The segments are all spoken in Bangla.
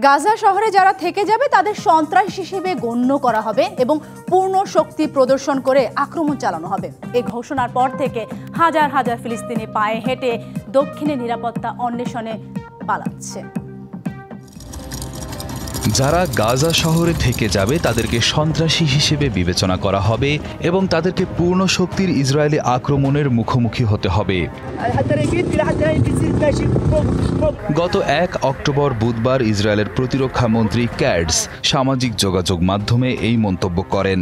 গাজা শহরে যারা থেকে যাবে তাদের সন্ত্রাস হিসেবে গণ্য করা হবে এবং পূর্ণ শক্তি প্রদর্শন করে আক্রমণ চালানো হবে। এই ঘোষণার পর থেকে হাজার হাজার ফিলিস্তিনি পায়ে হেঁটে দক্ষিণে নিরাপত্তা অন্বেষণে পালাচ্ছে। যারা গাজা শহরে থেকে যাবে তাদেরকে সন্ত্রাসী হিসেবে বিবেচনা করা হবে এবং তাদেরকে পূর্ণ শক্তির ইসরায়েলি আক্রমণের মুখোমুখি হতে হবে। গত 1 অক্টোবর বুধবার ইসরায়েলের প্রতিরক্ষা মন্ত্রী ক্যাটস সামাজিক যোগাযোগ মাধ্যমে এই মন্তব্য করেন।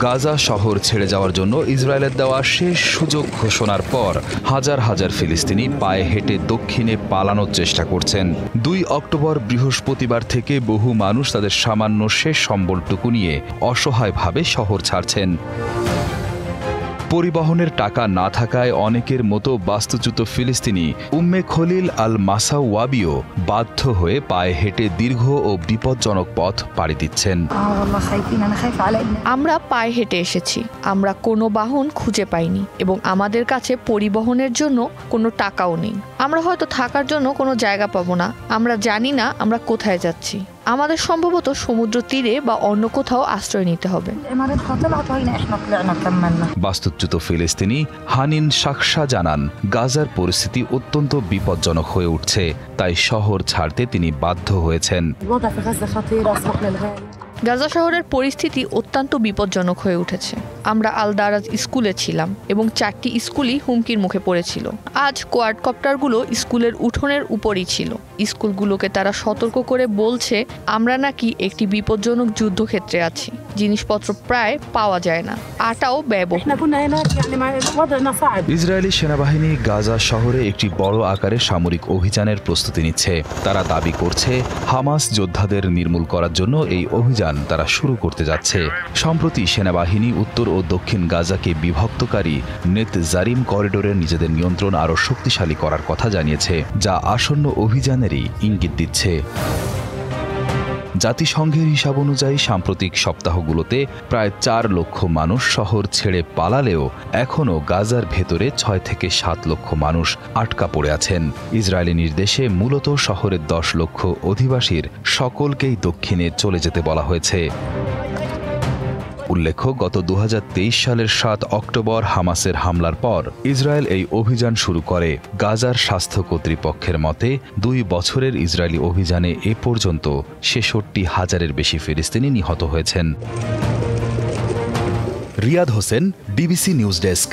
গাজা শহর ছেড়ে যাওয়ার জন্য ইসরায়েলের দেওয়া শেষ সুযোগ ঘোষণার পর হাজার হাজার ফিলিস্তিনি পায়ে হেঁটে দক্ষিণে পালানোর চেষ্টা করছেন। 2 অক্টোবর বৃহস্পতিবার থেকে বহু মানুষ তাদের সামান্য শেষ সম্বলটুকু নিয়ে অসহায়ভাবে শহর ছাড়ছেন। পরিবহনের টাকা না থাকায় অনেকের মতো বাস্তুচ্যুত ফিলিস্তিনি উম্মে খলিল আল মাসাওয়াবিও বাধ্য হয়ে পায়ে হেঁটে দীর্ঘ ও বিপজ্জনক পথ পাড়ি দিচ্ছেন। আমরা পায়ে হেঁটে এসেছি, আমরা কোনো বাহন খুঁজে পাইনি এবং আমাদের কাছে পরিবহনের জন্য কোনো টাকাও নেই। আমরা হয়তো থাকার জন্য কোনো জায়গা পাবো না। আমরা জানি না আমরা কোথায় যাচ্ছি। আমাদের সম্ভবত সমুদ্র তীরে বা অন্য কোথাও আশ্রয় নিতে হবে। বাস্তুচ্যুত ফিলিস্তিনি হানিন শাকসা জানান, গাজার পরিস্থিতি অত্যন্ত বিপজ্জনক হয়ে উঠছে, তাই শহর ছাড়তে তিনি বাধ্য হয়েছেন। গাজা শহরের পরিস্থিতি অত্যন্ত বিপজ্জনক হয়ে উঠেছে। আমরা আল দারাজ স্কুলে ছিলাম এবং 4টি স্কুলই হুমকির মুখে পড়েছিল। আজ কোয়াডকপ্টারগুলো স্কুলের উঠোনের উপরই ছিল। স্কুলগুলোকে তারা সতর্ক করে বলছে আমরা নাকি একটি বিপজ্জনক যুদ্ধক্ষেত্রে আছি। জিনিসপত্র প্রায় পাওয়া যায় না, আটাও ব্যয়বহুল। ইসরায়েলি সেনাবাহিনী গাজা শহরে একটি বড় আকারের সামরিক অভিযানের প্রস্তুতি নিচ্ছে। তারা দাবি করছে হামাস যোদ্ধাদের নির্মূল করার জন্য এই অভিযান তারা শুরু করতে যাচ্ছে। সম্প্রতি সেনাবাহিনী উত্তর ও দক্ষিণ গাজাকে বিভক্তকারী নেত জারিম করিডোরের নিজেদের নিয়ন্ত্রণ আরও শক্তিশালী করার কথা জানিয়েছে, যা আসন্ন অভিযানেরই ইঙ্গিত দিচ্ছে। জাতিসংঘের হিসাব অনুযায়ী সাম্প্রতিক সপ্তাহগুলোতে প্রায় 4 লক্ষ মানুষ শহর ছেড়ে পালালেও এখনও গাজার ভেতরে 6 থেকে 7 লক্ষ মানুষ আটকা পড়ে আছেন। ইসরায়েলি নির্দেশে মূলত শহরের 10 লক্ষ অধিবাসীর সকলকেই দক্ষিণে চলে যেতে বলা হয়েছে। উল্লেখ্য, গত 2023 সালের 7 অক্টোবর হামাসের হামলার পর ইসরায়েল এই অভিযান শুরু করে। গাজার স্বাস্থ্য কর্তৃপক্ষের মতে 2 বছরের ইসরায়েলি অভিযানে এ পর্যন্ত 66,000-এর বেশি ফিলিস্তিনি নিহত হয়েছেন। Riyad Hossain, DBC news desk.